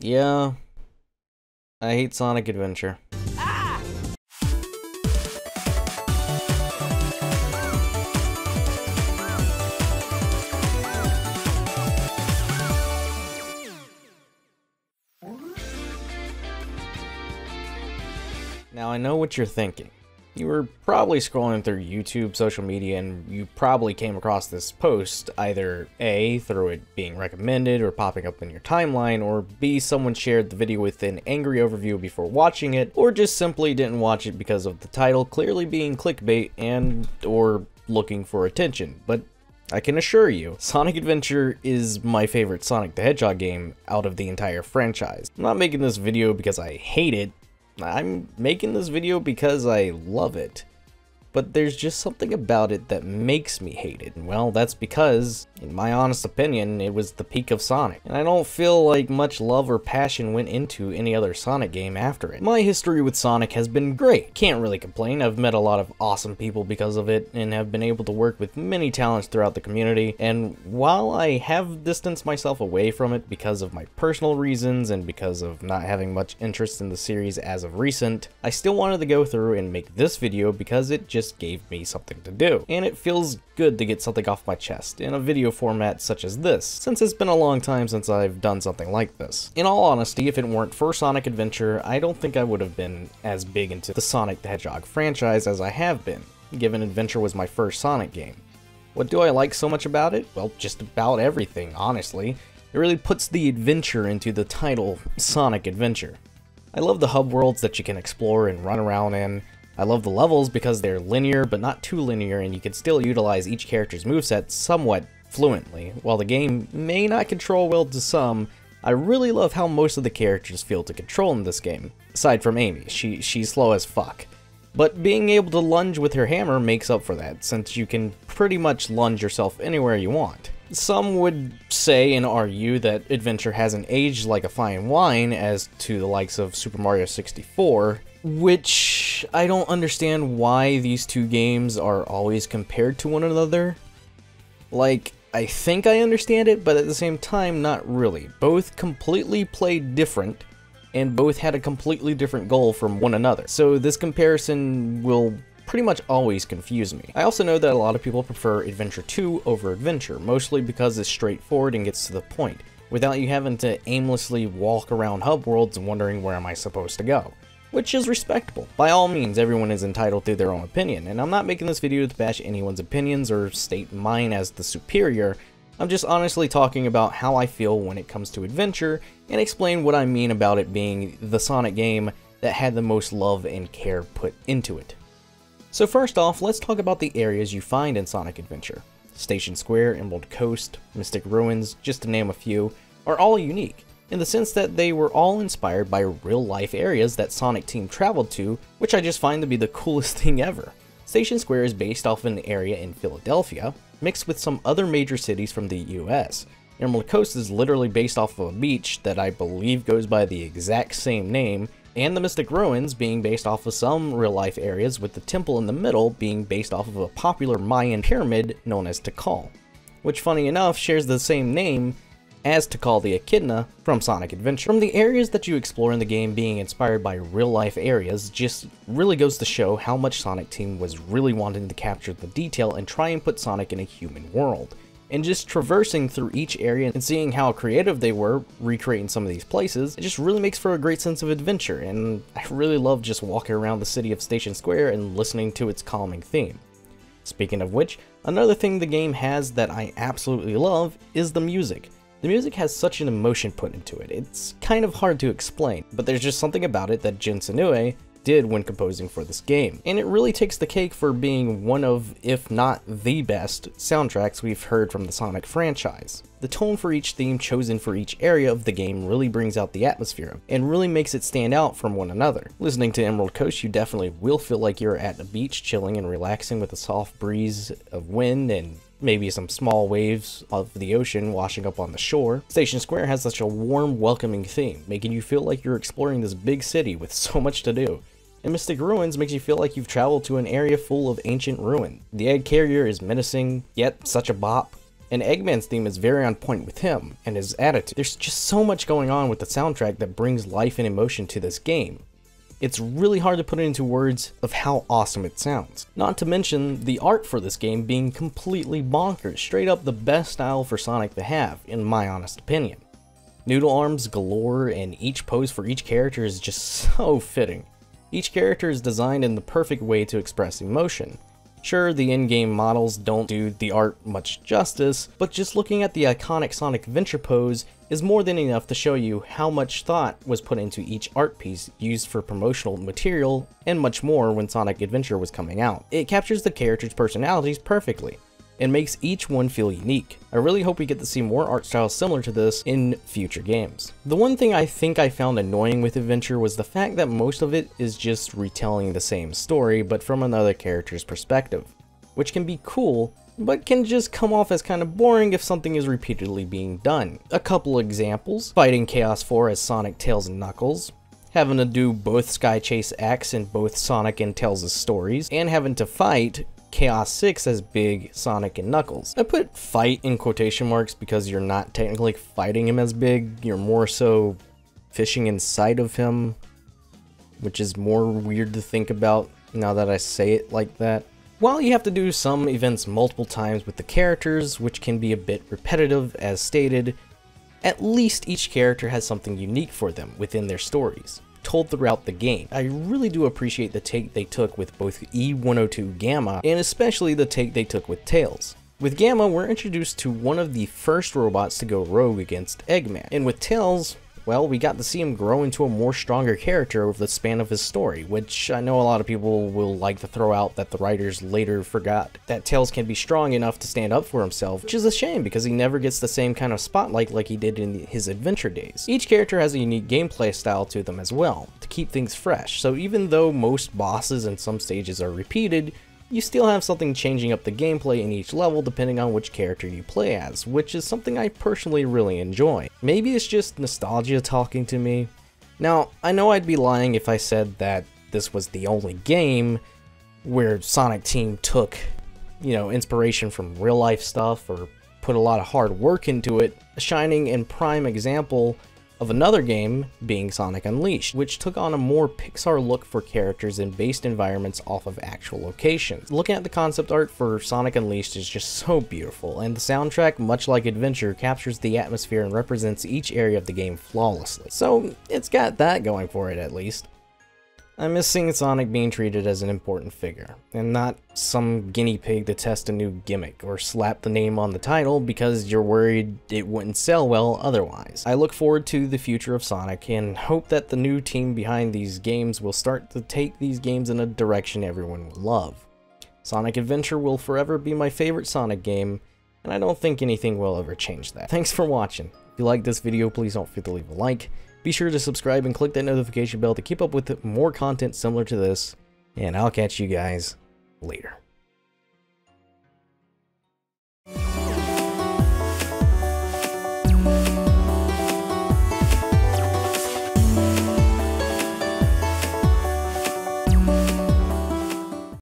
Yeah, I hate Sonic Adventure. Now I know what you're thinking. You were probably scrolling through YouTube, social media, and you probably came across this post, either A, through it being recommended or popping up in your timeline, or B, someone shared the video with an angry overview before watching it, or just simply didn't watch it because of the title clearly being clickbait and or looking for attention. But I can assure you, Sonic Adventure is my favorite Sonic the Hedgehog game out of the entire franchise. I'm not making this video because I hate it. I'm making this video because I love it, but there's just something about it that makes me hate it, and well, that's because, in my honest opinion, it was the peak of Sonic, and I don't feel like much love or passion went into any other Sonic game after it. My history with Sonic has been great, can't really complain. I've met a lot of awesome people because of it, and have been able to work with many talents throughout the community, and while I have distanced myself away from it because of my personal reasons and because of not having much interest in the series as of recent, I still wanted to go through and make this video because it just gave me something to do, and it feels good to get something off my chest in a video format such as this, since it's been a long time since I've done something like this. In all honesty, if it weren't for Sonic Adventure, I don't think I would have been as big into the Sonic the Hedgehog franchise as I have been, given Adventure was my first Sonic game. What do I like so much about it? Well, just about everything, honestly. It really puts the adventure into the title, Sonic Adventure. I love the hub worlds that you can explore and run around in. I love the levels because they're linear but not too linear, and you can still utilize each character's moveset somewhat fluently. While the game may not control well to some, I really love how most of the characters feel to control in this game. Aside from Amy, she's slow as fuck. But being able to lunge with her hammer makes up for that, since you can pretty much lunge yourself anywhere you want. Some would say and argue that Adventure hasn't aged like a fine wine as to the likes of Super Mario 64, which I don't understand why these two games are always compared to one another. Like, I think I understand it, but at the same time, not really. Both completely played different, and both had a completely different goal from one another. So this comparison will pretty much always confuse me. I also know that a lot of people prefer Adventure 2 over Adventure, mostly because it's straightforward and gets to the point, without you having to aimlessly walk around hub worlds and wondering where am I supposed to go. Which is respectable. By all means, everyone is entitled to their own opinion, and I'm not making this video to bash anyone's opinions or state mine as the superior. I'm just honestly talking about how I feel when it comes to Adventure, and explain what I mean about it being the Sonic game that had the most love and care put into it. So first off, let's talk about the areas you find in Sonic Adventure. Station Square, Emerald Coast, Mystic Ruins, just to name a few, are all unique, in the sense that they were all inspired by real-life areas that Sonic Team traveled to, which I just find to be the coolest thing ever. Station Square is based off an area in Philadelphia, mixed with some other major cities from the US. Emerald Coast is literally based off of a beach that I believe goes by the exact same name, and the Mystic Ruins being based off of some real-life areas, with the temple in the middle being based off of a popular Mayan pyramid known as Tikal, which funny enough shares the same name as Tikal the Echidna from Sonic Adventure. From the areas that you explore in the game being inspired by real-life areas just really goes to show how much Sonic Team was really wanting to capture the detail and try and put Sonic in a human world. And just traversing through each area and seeing how creative they were recreating some of these places, it just really makes for a great sense of adventure, and I really love just walking around the city of Station Square and listening to its calming theme. Speaking of which, another thing the game has that I absolutely love is the music. The music has such an emotion put into it, it's kind of hard to explain, but there's just something about it that Jin Senue did when composing for this game, and it really takes the cake for being one of, if not the best, soundtracks we've heard from the Sonic franchise. The tone for each theme chosen for each area of the game really brings out the atmosphere, and really makes it stand out from one another. Listening to Emerald Coast, you definitely will feel like you're at a beach chilling and relaxing with a soft breeze of wind and maybe some small waves of the ocean washing up on the shore. Station Square has such a warm, welcoming theme, making you feel like you're exploring this big city with so much to do. And Mystic Ruins makes you feel like you've traveled to an area full of ancient ruin. The egg carrier is menacing, yet such a bop. And Eggman's theme is very on point with him and his attitude. There's just so much going on with the soundtrack that brings life and emotion to this game. It's really hard to put it into words of how awesome it sounds. Not to mention the art for this game being completely bonkers, straight up the best style for Sonic to have, in my honest opinion. Noodle arms galore, and each pose for each character is just so fitting. Each character is designed in the perfect way to express emotion. Sure, the in-game models don't do the art much justice, but just looking at the iconic Sonic Adventure pose is more than enough to show you how much thought was put into each art piece used for promotional material and much more when Sonic Adventure was coming out. It captures the characters' personalities perfectly and makes each one feel unique. I really hope we get to see more art styles similar to this in future games. The one thing I think I found annoying with Adventure was the fact that most of it is just retelling the same story but from another character's perspective, which can be cool, but can just come off as kind of boring if something is repeatedly being done. A couple examples: fighting Chaos 4 as Sonic, Tails, and Knuckles, having to do both Sky Chase acts in both Sonic and Tails' stories, and having to fight Chaos 6 as Big, Sonic, and Knuckles. I put fight in quotation marks because you're not technically fighting him as Big, you're more so fishing inside of him, which is more weird to think about now that I say it like that. While you have to do some events multiple times with the characters, which can be a bit repetitive as stated, at least each character has something unique for them within their stories, told throughout the game. I really do appreciate the take they took with both E102 Gamma, and especially the take they took with Tails. With Gamma, we're introduced to one of the first robots to go rogue against Eggman, and with Tails, well, we got to see him grow into a more stronger character over the span of his story, which I know a lot of people will like to throw out that the writers later forgot that Tails can be strong enough to stand up for himself, which is a shame because he never gets the same kind of spotlight like he did in his adventure days. Each character has a unique gameplay style to them as well, to keep things fresh, so even though most bosses and some stages are repeated, you still have something changing up the gameplay in each level depending on which character you play as, which is something I personally really enjoy. Maybe it's just nostalgia talking to me. Now, I know I'd be lying if I said that this was the only game where Sonic Team took, inspiration from real life stuff or put a lot of hard work into it. A shining and prime example of another game being Sonic Unleashed, which took on a more Pixar look for characters and based environments off of actual locations. Looking at the concept art for Sonic Unleashed is just so beautiful, and the soundtrack, much like Adventure, captures the atmosphere and represents each area of the game flawlessly. So it's got that going for it at least. I miss seeing Sonic being treated as an important figure, and not some guinea pig to test a new gimmick, or slap the name on the title because you're worried it wouldn't sell well otherwise. I look forward to the future of Sonic, and hope that the new team behind these games will start to take these games in a direction everyone will love. Sonic Adventure will forever be my favorite Sonic game, and I don't think anything will ever change that. Thanks for watching. If you liked this video, please don't forget to leave a like. Be sure to subscribe and click that notification bell to keep up with more content similar to this, and I'll catch you guys later.